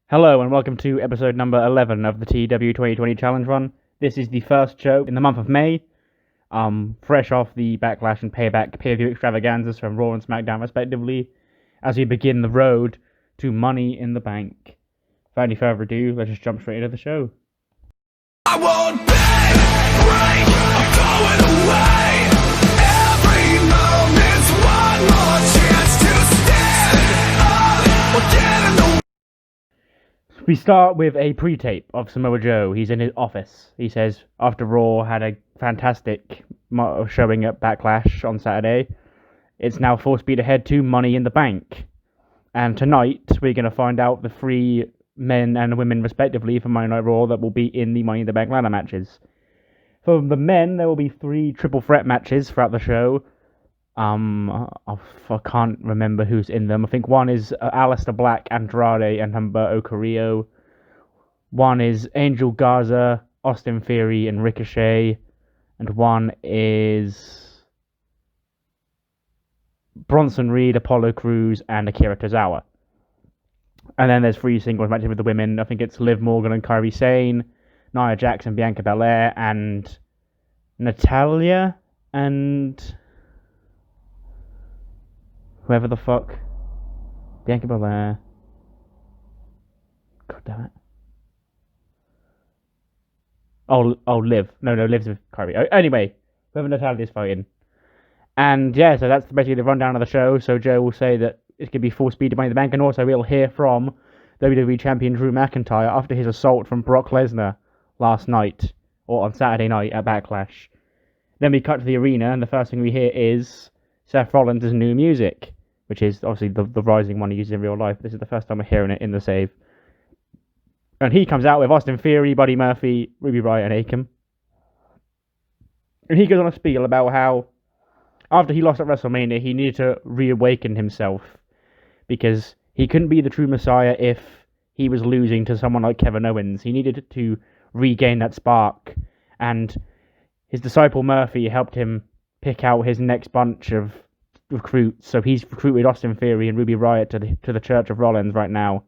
Hello and welcome to episode number 11 of the TEW 2020 Challenge Run. This is the first show in the month of May, fresh off the Backlash and Payback pay-per-view extravaganzas from Raw and SmackDown respectively, as we begin the road to Money in the Bank. Without any further ado, let's just jump straight into the show. I won't beg, break, I'm going away. Every moment's one more chance to stand up or get in the way. We start with a pre-tape of Samoa Joe. He's in his office. He says, after Raw had a fantastic showing at Backlash on Saturday, it's now full speed ahead to Money in the Bank. And tonight, we're going to find out the three men and women, respectively, for Monday Night Raw that will be in the Money in the Bank ladder matches. For the men, there will be 3 triple threat matches throughout the show. I can't remember who's in them. I think one is Alistair Black, Andrade, and Humberto Carrillo. One is Angel Garza, Austin Theory, and Ricochet. And one is Bronson Reed, Apollo Crews, and Akira Tozawa. And then there's 3 singles matches with the women. I think it's Liv Morgan and Kairi Sane, Nia Jax and Bianca Belair, and Natalya and whoever the fuck. Bianca Belair. God damn it. Oh, Liv. No, Liv's with Kairi. Anyway, whoever Natalya's fighting. And yeah, so that's basically the rundown of the show. So Joe will say that it's going to be full speed to Money in the Bank, and also we'll hear from WWE Champion Drew McIntyre after his assault from Brock Lesnar last night, or on Saturday night at Backlash. Then we cut to the arena, and the first thing we hear is Seth Rollins' new music, which is obviously the rising one he uses in real life. This is the first time we're hearing it in the save. And he comes out with Austin Theory, Buddy Murphy, Ruby Riott, and Akam. And he goes on a spiel about how after he lost at WrestleMania, he needed to reawaken himself, because he couldn't be the true Messiah if he was losing to someone like Kevin Owens. He needed to regain that spark, and his disciple Murphy helped him pick out his next bunch of recruits. So he's recruited Austin Theory and Ruby Riott to the Church of Rollins right now,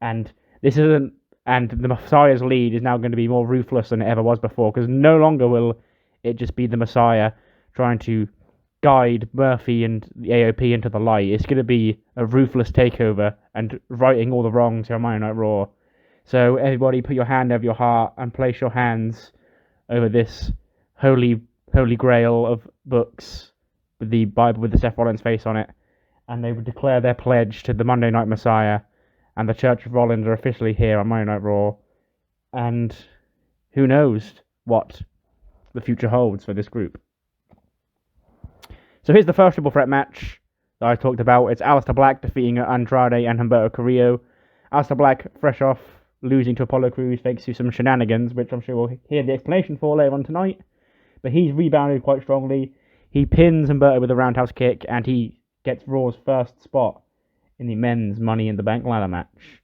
and the Messiah's lead is now going to be more ruthless than it ever was before, because no longer will it just be the Messiah trying to guide Murphy and the AOP into the light. It's going to be a ruthless takeover and righting all the wrongs here on Monday Night Raw. So everybody, put your hand over your heart and place your hands over this holy grail of books with the Bible with the Seth Rollins face on it, and they would declare their pledge to the Monday Night Messiah, and the Church of Rollins are officially here on Monday Night Raw. And who knows what the future holds for this group. So here's the first triple threat match that I talked about. It's Alistair Black defeating Andrade and Humberto Carrillo. Alistair Black, fresh off losing to Apollo Crews, thanks to some shenanigans, which I'm sure we'll hear the explanation for later on tonight. But he's rebounded quite strongly. He pins Humberto with a roundhouse kick, and he gets Raw's first spot in the men's Money in the Bank ladder match.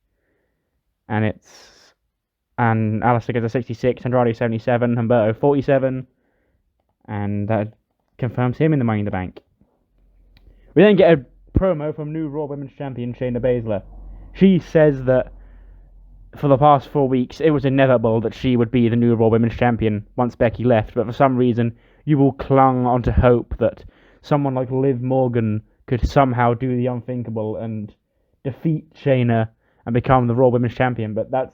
And Alistair gets a 66, Andrade 77, Humberto 47, and that confirms him in the Money in the Bank. We then get a promo from new Raw Women's Champion Shayna Baszler. She says that for the past 4 weeks it was inevitable that she would be the new Raw Women's Champion once Becky left, but for some reason you all clung onto hope that someone like Liv Morgan could somehow do the unthinkable and defeat Shayna and become the Raw Women's Champion, but that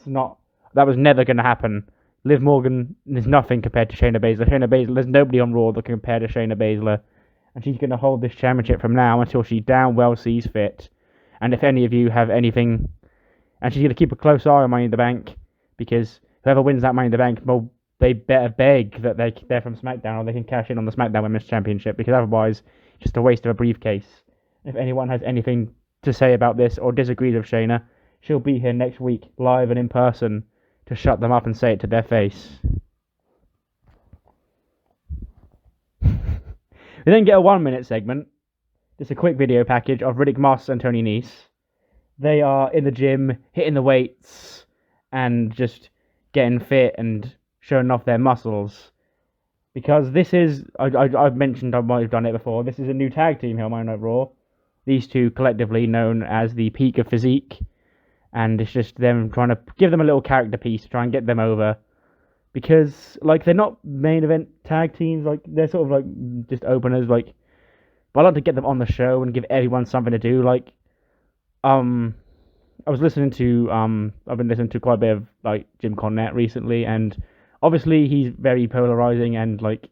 was never going to happen. Liv Morgan is nothing compared to Shayna Baszler. There's nobody on Raw that can compare to Shayna Baszler, and she's going to hold this championship from now until she damn well sees fit. And if any of you have anything, and she's going to keep a close eye on Money in the Bank, because whoever wins that Money in the Bank, well, they better beg that they're from SmackDown, or they can cash in on the SmackDown Women's Championship, because otherwise, it's just a waste of a briefcase. If anyone has anything to say about this or disagrees with Shayna, she'll be here next week, live and in person, to shut them up and say it to their face. We then get a 1-minute segment, just a quick video package of Riddick Moss and Tony Nese. They are in the gym, hitting the weights, and just getting fit and showing off their muscles. Because this is, I've mentioned I might have done it before, this is a new tag team here on Monday Night Raw. These two collectively known as the Peak of Physique. and it's just them trying to give them a little character piece to try and get them over. Because, like, they're not main event tag teams, like, they're sort of, like, just openers, like, but I like to get them on the show and give everyone something to do, like, I was listening to, I've been listening to quite a bit of, like, Jim Cornette recently, and obviously he's very polarizing and, like,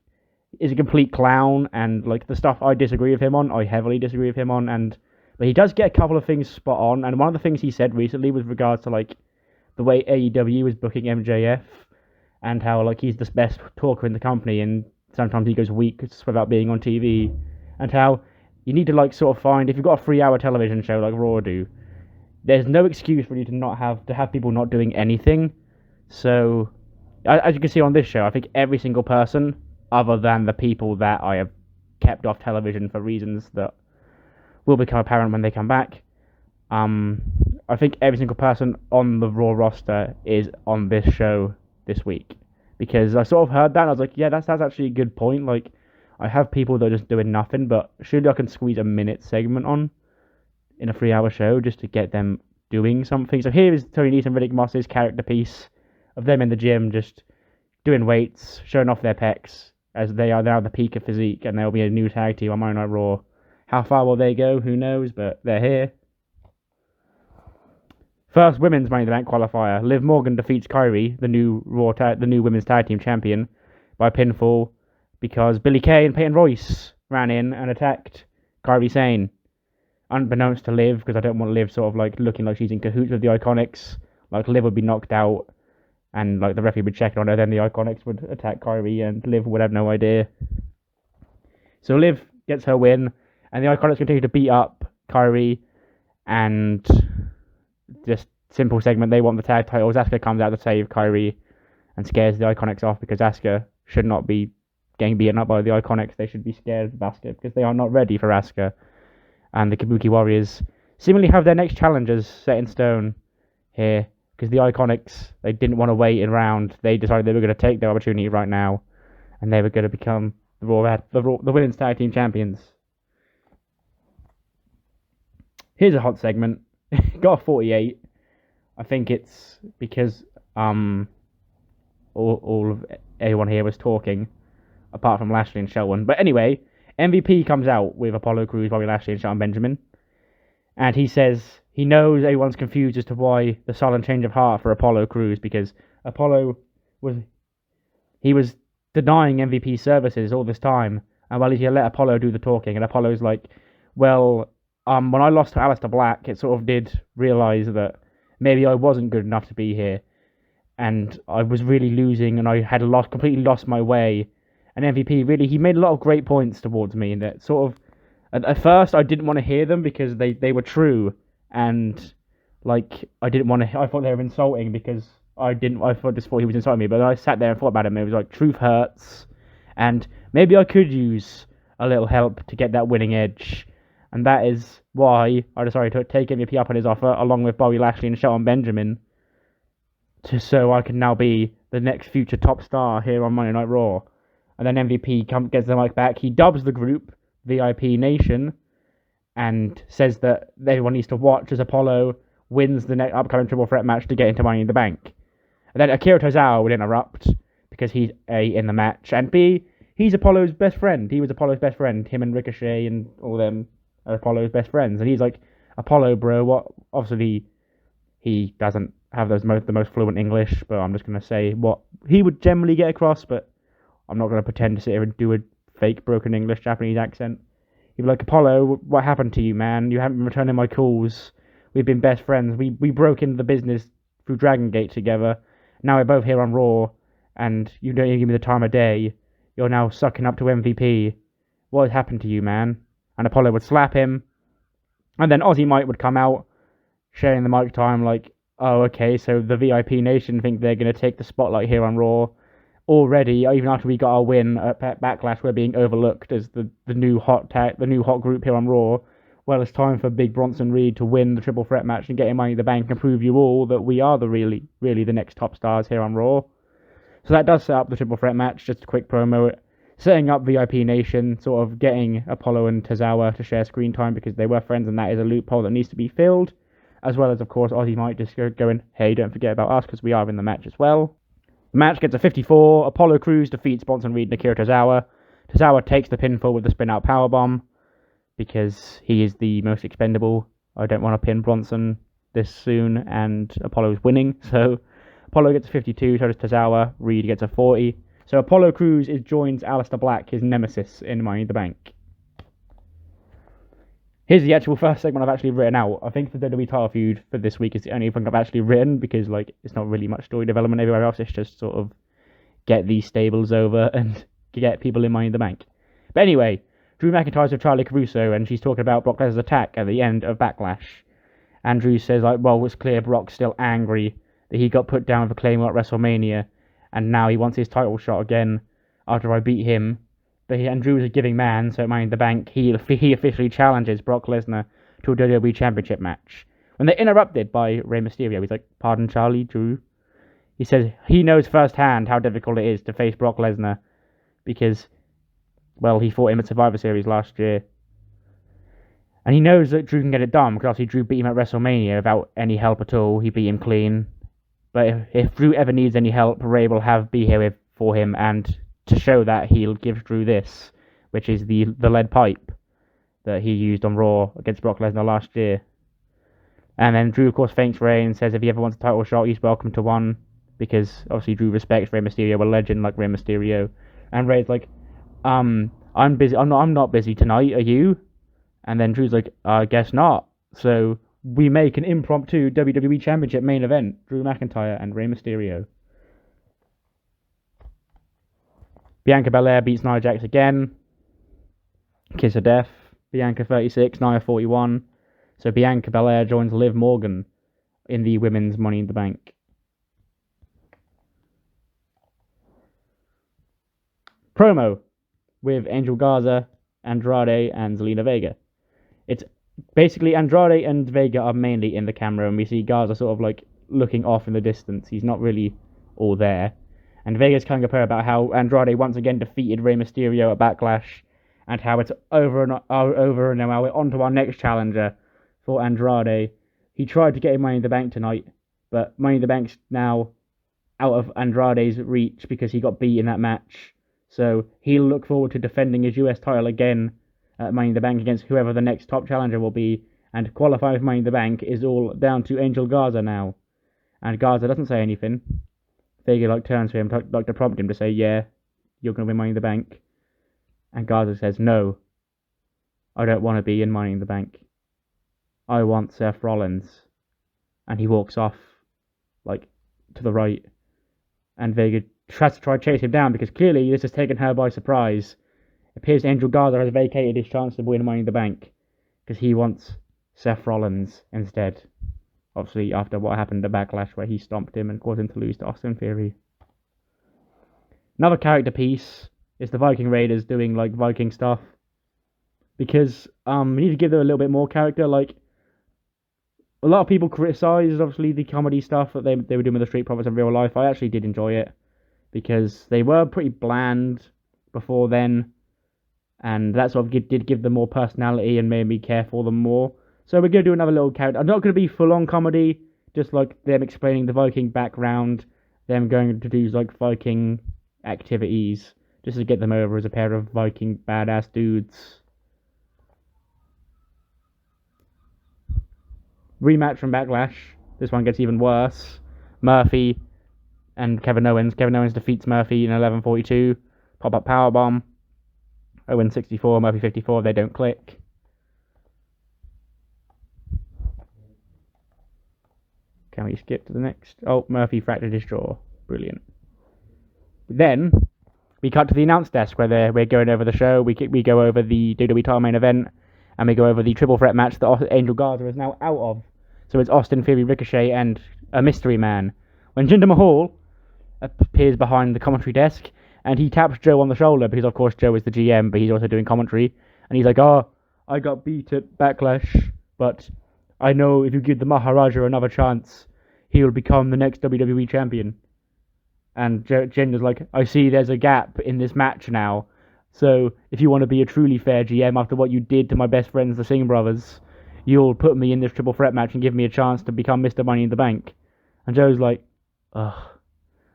is a complete clown, and, like, the stuff I disagree with him on, I heavily disagree with him on, but he does get a couple of things spot on, and one of the things he said recently was regards to, like, the way AEW is booking MJF, and how, like, he's the best talker in the company, and sometimes he goes weeks without being on TV, and how you need to, like, sort of find, if you've got a 3-hour television show like Raw do, there's no excuse for you to have people not doing anything. So, as you can see on this show, I think every single person, other than the people that I have kept off television for reasons that will become apparent when they come back, I think every single person on the Raw roster is on this show this week, because I sort of heard that and I was like, yeah, that's actually a good point. Like, I have people that are just doing nothing, but surely I can squeeze a minute segment on in a 3-hour show just to get them doing something. So here is Tony Nese and Riddick Moss's character piece of them in the gym just doing weights, showing off their pecs as they are now the peak of physique, and there'll be a new tag team on Monday Night Raw. How far will they go? Who knows, but they're here. First women's Money in the Bank qualifier. Liv Morgan defeats Kairi, the new women's tag team champion, by pinfall because Billie Kay and Peyton Royce ran in and attacked Kairi Sane. Unbeknownst to Liv, because I don't want Liv sort of like looking like she's in cahoots with the Iconics. Like, Liv would be knocked out and like the referee would check on her, then the Iconics would attack Kairi and Liv would have no idea. So Liv gets her win, and the Iconics continue to beat up Kairi, and just simple segment, they want the tag titles. Asuka comes out to save Kairi and scares the Iconics off, because Asuka should not be getting beaten up by the Iconics. They should be scared of Asuka because they are not ready for Asuka. And the Kabuki Warriors seemingly have their next challengers set in stone here, because the Iconics, they didn't want to wait around. They decided they were going to take their opportunity right now, and they were going to become the women's tag team champions. Here's a hot segment. Got a 48. I think it's because all of everyone here was talking, apart from Lashley and Shelton. But anyway, MVP comes out with Apollo Crews, Bobby Lashley, and Shelton Benjamin, and he says he knows everyone's confused as to why the silent change of heart for Apollo Crews, because Apollo was denying MVP services all this time, and well, he let Apollo do the talking, and Apollo's like, well, when I lost to Alistair Black, it sort of did realise that maybe I wasn't good enough to be here, and I was really losing, and I had completely lost my way. And MVP, really, he made a lot of great points towards me, and that sort of, at first I didn't want to hear them because they were true, and like I thought they were insulting because I just thought he was insulting me, but I sat there and thought about it, and it was like, truth hurts, and maybe I could use a little help to get that winning edge. And that is why I decided to take MVP up on his offer, along with Bobby Lashley and Shelton Benjamin, so I can now be the next future top star here on Monday Night Raw. And then MVP gets the mic back. He dubs the group VIP Nation and says that everyone needs to watch as Apollo wins the next upcoming triple threat match to get into Money in the Bank. And then Akira Tozawa would interrupt because he's A, in the match, and B, he's Apollo's best friend. He was Apollo's best friend. Him and Ricochet and all them are Apollo's best friends. And he's like, Apollo, bro, what? Obviously, he doesn't have the most fluent English, but I'm just going to say what he would generally get across, but I'm not going to pretend to sit here and do a fake broken English Japanese accent. He'd be like, Apollo, what happened to you, man? You haven't been returning my calls. We've been best friends. We broke into the business through Dragon Gate together. Now we're both here on Raw, and you don't even give me the time of day. You're now sucking up to MVP. What has happened to you, man? And Apollo would slap him. And then Aussie Mike would come out, sharing the mic time like, oh, okay, so the VIP Nation think they're going to take the spotlight here on Raw. Already, even after we got our win at Backlash, we're being overlooked as the new hot group here on Raw. Well, it's time for Big Bronson Reed to win the triple threat match and get in Money in the Bank and prove you all that we are really the next top stars here on Raw. So that does set up the triple threat match. Just a quick promo, setting up VIP Nation, sort of getting Apollo and Tozawa to share screen time because they were friends, and that is a loophole that needs to be filled. as well as, of course, Ozzy might just go going, hey, don't forget about us, because we are in the match as well. The match gets a 54. Apollo Crews defeats Bronson Reed and Akira Tozawa. Tozawa takes the pinfall with the spin-out powerbomb, because he is the most expendable. I don't want to pin Bronson this soon, and Apollo's winning, so Apollo gets a 52, so does Tozawa. Reed gets a 40. So Apollo Crews joins Alistair Black, his nemesis, in Money in the Bank. Here's the actual first segment I've actually written out. I think the WWE Title Feud for this week is the only thing I've actually written, because it's not really much story development everywhere else. It's just sort of get these stables over and get people in Money in the Bank. But anyway, Drew McIntyre's with Charlie Caruso, and she's talking about Brock Lesnar's attack at the end of Backlash. And Drew says, well, it's clear Brock's still angry that he got put down with a Claymore at WrestleMania, and now he wants his title shot again after I beat him. And Drew's a giving man, so at Money in the Bank, he officially challenges Brock Lesnar to a WWE Championship match. When they're interrupted by Rey Mysterio, he's like, pardon, Charlie, Drew? He says he knows firsthand how difficult it is to face Brock Lesnar, because, well, he fought him at Survivor Series last year. And he knows that Drew can get it done, because obviously Drew beat him at WrestleMania without any help at all. He beat him clean. But if Drew ever needs any help, Rey will be here for him, and to show that, he'll give Drew this, which is the lead pipe that he used on Raw against Brock Lesnar last year. And then Drew, of course, thanks Rey and says if he ever wants a title shot, he's welcome to one, because obviously Drew respects Rey Mysterio, a legend like Rey Mysterio. And Rey's like, I'm busy. I'm not busy tonight. Are you? And then Drew's like, I guess not. So we make an impromptu WWE Championship main event: Drew McIntyre and Rey Mysterio. Bianca Belair beats Nia Jax again. Kiss of death. Bianca 36, Nia 41. So Bianca Belair joins Liv Morgan in the women's Money in the Bank. Promo with Angel Garza, Andrade, and Zelina Vega. It's basically Andrade and Vega are mainly in the camera, and we see Garza sort of like looking off in the distance. He's not really all there. And Vega's telling her about how Andrade once again defeated Rey Mysterio at Backlash, and how it's over and now we're on to our next challenger for Andrade. He tried to get him Money in the Bank tonight, but Money in the Bank's now out of Andrade's reach because he got beat in that match. So he'll look forward to defending his US title again at Money in the Bank against whoever the next top challenger will be, and qualifying for Money in the Bank is all down to Angel Garza now. And Garza doesn't say anything. Vega turns to him to prompt him to say, yeah, you're going to win Money in the Bank. And Garza says, no, I don't want to be in Money in the Bank. I want Seth Rollins. And he walks off, to the right. And Vega tries to chase him down, because clearly this has taken her by surprise. It appears Angel Garza has vacated his chance to win Money in the Bank, because he wants Seth Rollins instead. Obviously, after what happened at Backlash, where he stomped him and caused him to lose to Austin Theory. Another character piece is the Viking Raiders doing, Viking stuff. Because, we need to give them a little bit more character. A lot of people criticised, obviously, the comedy stuff that they were doing with the Street Profits in real life. I actually did enjoy it, because they were pretty bland before then. And that sort of did give them more personality and made me care for them more. So we're going to do another little character. I'm not going to be full-on comedy, just them explaining the Viking background, them going to do Viking activities, just to get them over as a pair of Viking badass dudes. Rematch from Backlash. This one gets even worse. Murphy and Kevin Owens. Kevin Owens defeats Murphy in 11:42. Pop-up powerbomb. Owens 64, Murphy 54. They don't click. Can we skip to the next? Oh, Murphy fractured his jaw. Brilliant. Then we cut to the announce desk where we're going over the show. We go over the WWE title main event, and we go over the triple threat match that Angel Garza is now out of. So it's Austin Theory, Ricochet, and a mystery man. When Jinder Mahal appears behind the commentary desk, and he taps Joe on the shoulder, because of course Joe is the GM, but he's also doing commentary, and he's like, "Oh, I got beat at Backlash, but I know if you give the Maharaja another chance, he will become the next WWE Champion." And Jinder's like, "I see there's a gap in this match now, so if you want to be a truly fair GM after what you did to my best friends, the Singh brothers, you'll put me in this triple threat match and give me a chance to become Mr. Money in the Bank. And Joe's like, ugh,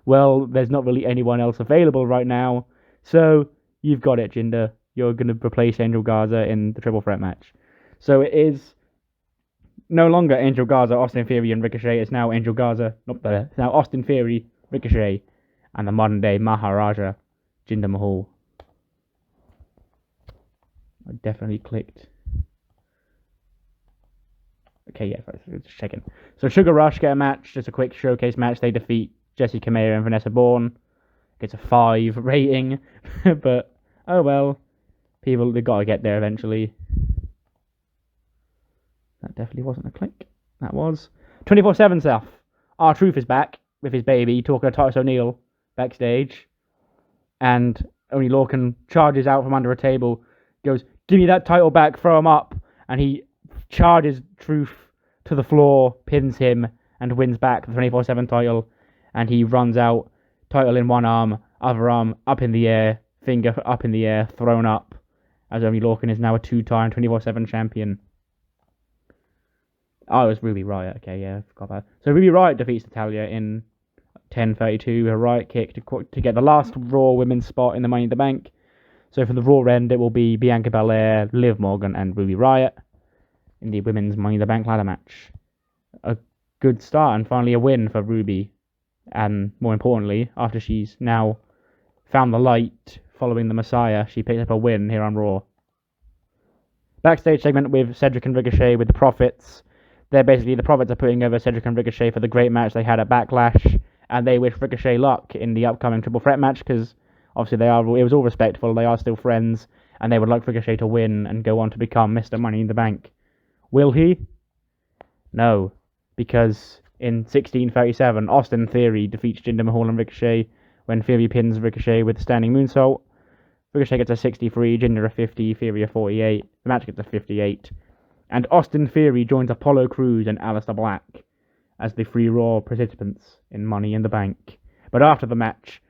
well, there's not really anyone else available right now, so you've got it, Jinder. You're going to replace Angel Garza in the triple threat match. So it is no longer Angel Garza, Austin Theory, and Ricochet. It's now Angel Garza, it's now Austin Theory, Ricochet, and the modern day Maharaja, Jinder Mahal. I definitely clicked. Okay, yeah, just checking. So Sugar Rush get a match, just a quick showcase match. They defeat Jessie Kamea and Vanessa Bourne. Gets a 5 rating, but oh well. People, they got to get there eventually. That definitely wasn't a click. That was 24/7 stuff. R-Truth is back with his baby, talking to Titus O'Neil backstage. And Oney Lorcan charges out from under a table, goes, give me that title back, throw him up. And he charges Truth to the floor, pins him, and wins back the 24/7 title. And he runs out, title in one arm, other arm up in the air, finger up in the air, thrown up, as Oney Lorcan is now a 2-time 24/7 champion. Oh, it was Ruby Riott. Okay, yeah, I forgot that. So Ruby Riott defeats Natalya in 10:32, a Riott kick to get the last Raw women's spot in the Money in the Bank. So for the Raw end, it will be Bianca Belair, Liv Morgan, and Ruby Riott in the women's Money in the Bank ladder match. A good start, and finally a win for Ruby. And more importantly, after she's now found the light following the Messiah, she picked up a win here on Raw. Backstage segment with Cedric and Ricochet with the Profits. They're basically, the Profits are putting over Cedric and Ricochet for the great match they had at Backlash, and they wish Ricochet luck in the upcoming triple threat match, because obviously it was all respectful, they are still friends, and they would like Ricochet to win and go on to become Mr. Money in the Bank. Will he? No, because in 1637, Austin Theory defeats Jinder Mahal and Ricochet when Theory pins Ricochet with a standing moonsault. Ricochet gets a 63, Jinder a 50, Theory a 48. The match gets a 58. And Austin Theory joins Apollo Crews and Alistair Black as the 3 Raw participants in Money in the Bank. But after the match,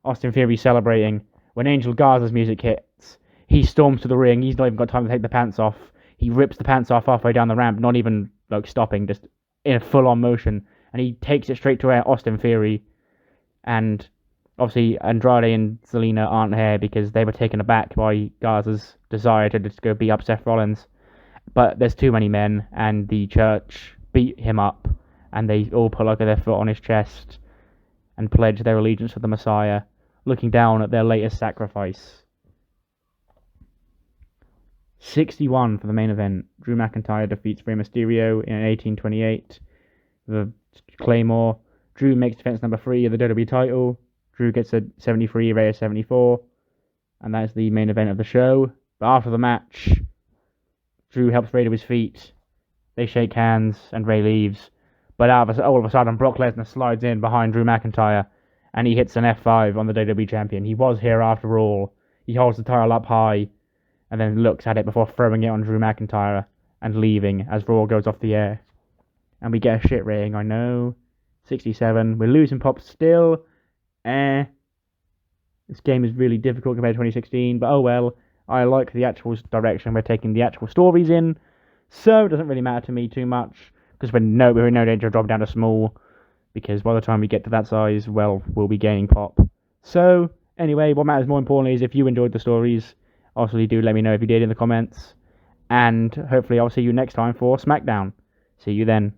Austin Theory celebrating. When Angel Garza's music hits, he storms to the ring. He's not even got time to take the pants off. He rips the pants off halfway down the ramp, not even stopping, just in a full-on motion. And he takes it straight to Austin Theory. And obviously Andrade and Zelina aren't here because they were taken aback by Garza's desire to just go beat up Seth Rollins. But there's too many men, and the church beat him up, and they all put their foot on his chest and pledge their allegiance to the Messiah, looking down at their latest sacrifice. 61 for the main event. Drew McIntyre defeats Rey Mysterio in 1828. The Claymore. Drew makes defense number 3 of the WWE title. Drew gets a 73, Rey a 74. And that is the main event of the show. But after the match, Drew helps Rey to his feet. They shake hands, and Rey leaves. But all of a sudden, Brock Lesnar slides in behind Drew McIntyre, and he hits an F5 on the WWE Champion. He was here after all. He holds the title up high, and then looks at it before throwing it on Drew McIntyre and leaving as Raw goes off the air. And we get a shit rating, I know. 67. We're losing pops still. This game is really difficult compared to 2016, but oh well. I like the actual direction we're taking the actual stories in, so it doesn't really matter to me too much, because we're in no danger of dropping down to small, because by the time we get to that size, well, we'll be gaining pop. So, anyway, what matters more importantly is if you enjoyed the stories, obviously do let me know if you did in the comments, and hopefully I'll see you next time for SmackDown. See you then.